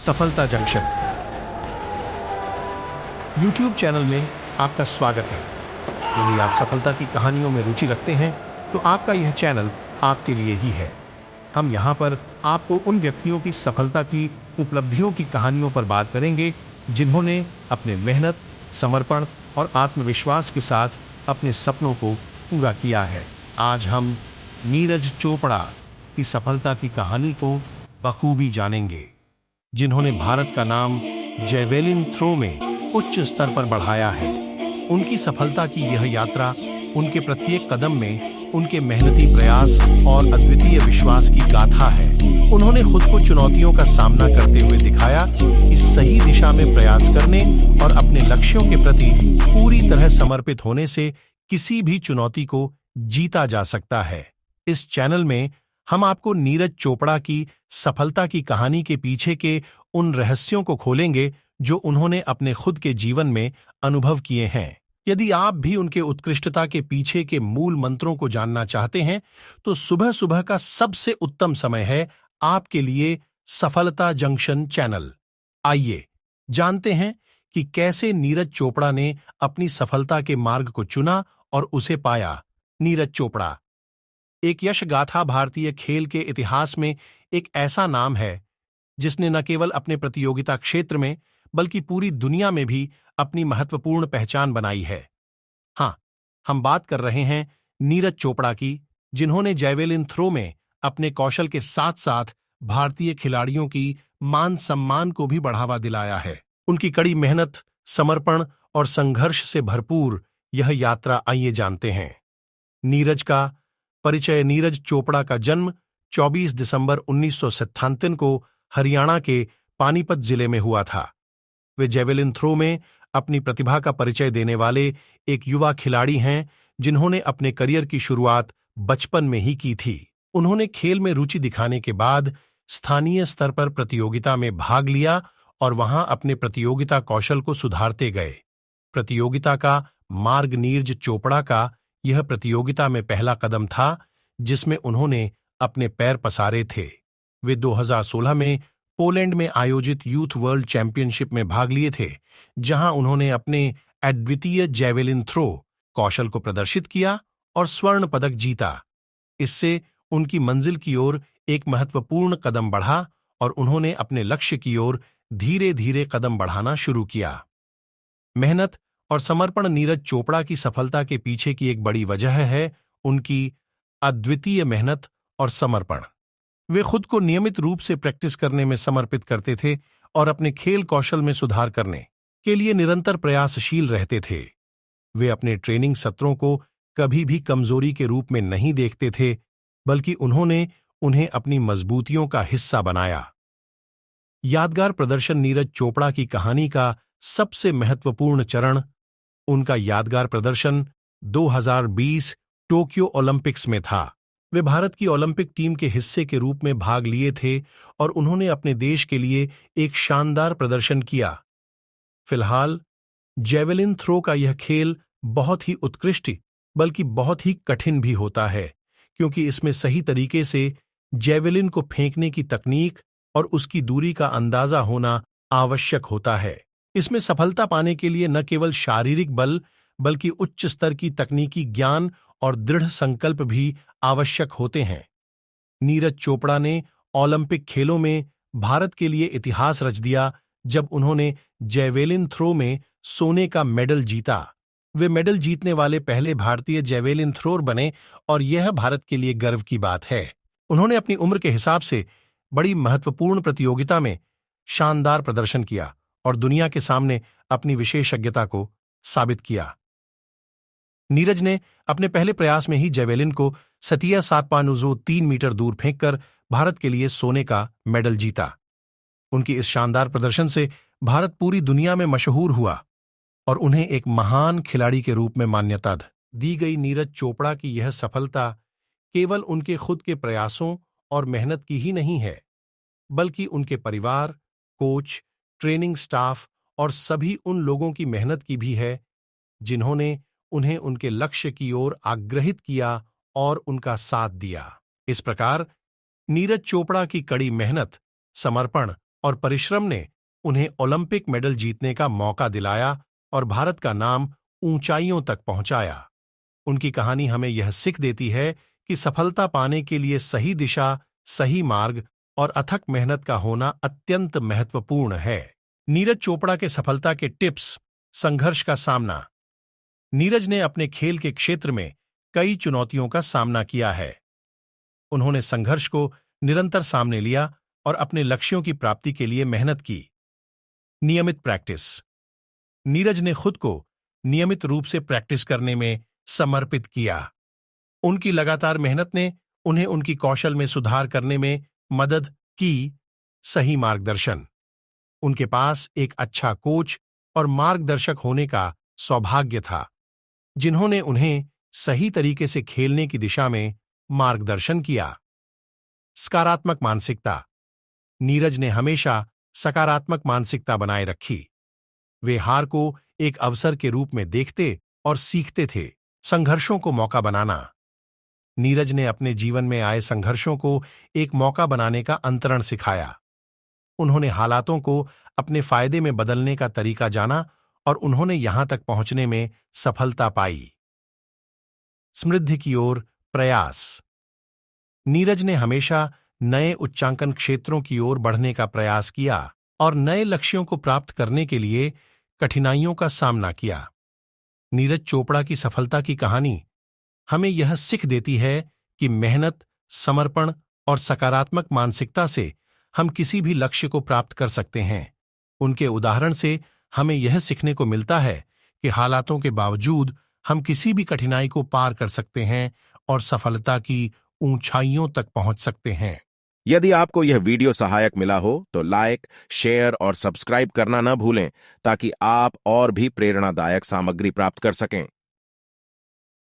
सफलता junction YouTube channel में आपका स्वागत है। यदि आप सफलता की कहानियों में रुचि रखते हैं तो आपका यह चैनल आपके लिए ही है। हम यहाँ पर आपको उन व्यक्तियों की सफलता की उपलब्धियों की कहानियों पर बात करेंगे जिन्होंने अपने मेहनत, समर्पण और आत्मविश्वास के साथ अपने सपनों को पूरा किया है। आज हम नीरज चोपड़ा की सफलता की कहानी को बखूबी जानेंगे, जिन्होंने भारत का नाम जैवेलिन थ्रो में उच्च स्तर पर बढ़ाया है। उनकी सफलता की यह यात्रा उनके प्रत्येक कदम में उनके मेहनती प्रयास और अद्वितीय विश्वास की गाथा है। उन्होंने खुद को चुनौतियों का सामना करते हुए दिखाया कि सही दिशा में प्रयास करने और अपने लक्ष्यों के प्रति पूरी तरह समर्पित होने से किसी भी चुनौती को जीता जा सकता है। इस चैनल में हम आपको नीरज चोपड़ा की सफलता की कहानी के पीछे के उन रहस्यों को खोलेंगे जो उन्होंने अपने खुद के जीवन में अनुभव किए हैं। यदि आप भी उनके उत्कृष्टता के पीछे के मूल मंत्रों को जानना चाहते हैं तो सुबह सुबह का सबसे उत्तम समय है आपके लिए सफलता जंक्शन चैनल। आइए जानते हैं कि कैसे नीरज चोपड़ा ने अपनी सफलता के मार्ग को चुना और उसे पाया। नीरज चोपड़ा एक यश गाथा भारतीय खेल के इतिहास में एक ऐसा नाम है जिसने न केवल अपने प्रतियोगिता क्षेत्र में बल्कि पूरी दुनिया में भी अपनी महत्वपूर्ण पहचान बनाई है। हाँ, हम बात कर रहे हैं नीरज चोपड़ा की, जिन्होंने जैवेलिन थ्रो में अपने कौशल के साथ साथ भारतीय खिलाड़ियों की मान सम्मान को भी बढ़ावा दिलाया है। उनकी कड़ी मेहनत, समर्पण और संघर्ष से भरपूर यह यात्रा आइए जानते हैं। नीरज का परिचय। नीरज चोपड़ा का जन्म 24 दिसंबर 1997 को हरियाणा के पानीपत जिले में हुआ था। वे जैवेलिन थ्रो में अपनी प्रतिभा का परिचय देने वाले एक युवा खिलाड़ी हैं जिन्होंने अपने करियर की शुरुआत बचपन में ही की थी। उन्होंने खेल में रुचि दिखाने के बाद स्थानीय स्तर पर प्रतियोगिता में भाग लिया और वहां अपने प्रतियोगिता कौशल को सुधारते गए। प्रतियोगिता का मार्ग। नीरज चोपड़ा का यह प्रतियोगिता में पहला कदम था जिसमें उन्होंने अपने पैर पसारे थे। वे 2016 में पोलैंड में आयोजित यूथ वर्ल्ड चैंपियनशिप में भाग लिए थे, जहां उन्होंने अपने अद्वितीय जैवेलिन थ्रो कौशल को प्रदर्शित किया और स्वर्ण पदक जीता। इससे उनकी मंजिल की ओर एक महत्वपूर्ण कदम बढ़ा और उन्होंने अपने लक्ष्य की ओर धीरे धीरे कदम बढ़ाना शुरू किया। मेहनत और समर्पण। नीरज चोपड़ा की सफलता के पीछे की एक बड़ी वजह है उनकी अद्वितीय मेहनत और समर्पण। वे खुद को नियमित रूप से प्रैक्टिस करने में समर्पित करते थे और अपने खेल कौशल में सुधार करने के लिए निरंतर प्रयासशील रहते थे। वे अपने ट्रेनिंग सत्रों को कभी भी कमजोरी के रूप में नहीं देखते थे, बल्कि उन्होंने उन्हें अपनी मजबूतियों का हिस्सा बनाया। यादगार प्रदर्शन। नीरज चोपड़ा की कहानी का सबसे महत्वपूर्ण चरण उनका यादगार प्रदर्शन 2020 टोक्यो ओलंपिक्स में था। वे भारत की ओलंपिक टीम के हिस्से के रूप में भाग लिए थे और उन्होंने अपने देश के लिए एक शानदार प्रदर्शन किया। फिलहाल जैवेलिन थ्रो का यह खेल बहुत ही उत्कृष्ट बल्कि बहुत ही कठिन भी होता है, क्योंकि इसमें सही तरीके से जैवेलिन को फेंकने की तकनीक और उसकी दूरी का अंदाजा होना आवश्यक होता है। इसमें सफलता पाने के लिए न केवल शारीरिक बल बल्कि उच्च स्तर की तकनीकी ज्ञान और दृढ़ संकल्प भी आवश्यक होते हैं। नीरज चोपड़ा ने ओलंपिक खेलों में भारत के लिए इतिहास रच दिया जब उन्होंने जैवेलिन थ्रो में सोने का मेडल जीता। वे मेडल जीतने वाले पहले भारतीय जैवेलिन थ्रोर बने और यह भारत के लिए गर्व की बात है। उन्होंने अपनी उम्र के हिसाब से बड़ी महत्वपूर्ण प्रतियोगिता में शानदार प्रदर्शन किया और दुनिया के सामने अपनी विशेषज्ञता को साबित किया। नीरज ने अपने पहले प्रयास में ही जैवेलिन को 3 मीटर दूर फेंककर भारत के लिए सोने का मेडल जीता। उनकी इस शानदार प्रदर्शन से भारत पूरी दुनिया में मशहूर हुआ और उन्हें एक महान खिलाड़ी के रूप में मान्यता दी गई। नीरज चोपड़ा की यह सफलता केवल उनके खुद के प्रयासों और मेहनत की ही नहीं है, बल्कि उनके परिवार, कोच, ट्रेनिंग स्टाफ और सभी उन लोगों की मेहनत की भी है जिन्होंने उन्हें उनके लक्ष्य की ओर आग्रहित किया और उनका साथ दिया। इस प्रकार नीरज चोपड़ा की कड़ी मेहनत, समर्पण और परिश्रम ने उन्हें ओलंपिक मेडल जीतने का मौका दिलाया और भारत का नाम ऊंचाइयों तक पहुंचाया। उनकी कहानी हमें यह सीख देती है कि सफलता पाने के लिए सही दिशा, सही मार्ग और अथक मेहनत का होना अत्यंत महत्वपूर्ण है। नीरज चोपड़ा के सफलता के टिप्स। संघर्ष का सामना। नीरज ने अपने खेल के क्षेत्र में कई चुनौतियों का सामना किया है। उन्होंने संघर्ष को निरंतर सामने लिया और अपने लक्ष्यों की प्राप्ति के लिए मेहनत की। नियमित प्रैक्टिस। नीरज ने खुद को नियमित रूप से प्रैक्टिस करने में समर्पित किया। उनकी लगातार मेहनत ने उन्हें उनकी कौशल में सुधार करने में मदद की। सही मार्गदर्शन। उनके पास एक अच्छा कोच और मार्गदर्शक होने का सौभाग्य था, जिन्होंने उन्हें सही तरीके से खेलने की दिशा में मार्गदर्शन किया। सकारात्मक मानसिकता। नीरज ने हमेशा सकारात्मक मानसिकता बनाए रखी। वे हार को एक अवसर के रूप में देखते और सीखते थे। संघर्षों को मौका बनाना। नीरज ने अपने जीवन में आए संघर्षों को एक मौका बनाने का अंतरण सिखाया। उन्होंने हालातों को अपने फायदे में बदलने का तरीका जाना और उन्होंने यहां तक पहुंचने में सफलता पाई। समृद्धि की ओर प्रयास। नीरज ने हमेशा नए उच्चांकन क्षेत्रों की ओर बढ़ने का प्रयास किया और नए लक्ष्यों को प्राप्त करने के लिए कठिनाइयों का सामना किया। नीरज चोपड़ा की सफलता की कहानी हमें यह सीख देती है कि मेहनत, समर्पण और सकारात्मक मानसिकता से हम किसी भी लक्ष्य को प्राप्त कर सकते हैं। उनके उदाहरण से हमें यह सीखने को मिलता है कि हालातों के बावजूद हम किसी भी कठिनाई को पार कर सकते हैं और सफलता की ऊंचाइयों तक पहुंच सकते हैं। यदि आपको यह वीडियो सहायक मिला हो तो लाइक, शेयर और सब्सक्राइब करना न भूलें ताकि आप और भी प्रेरणादायक सामग्री प्राप्त कर सकें।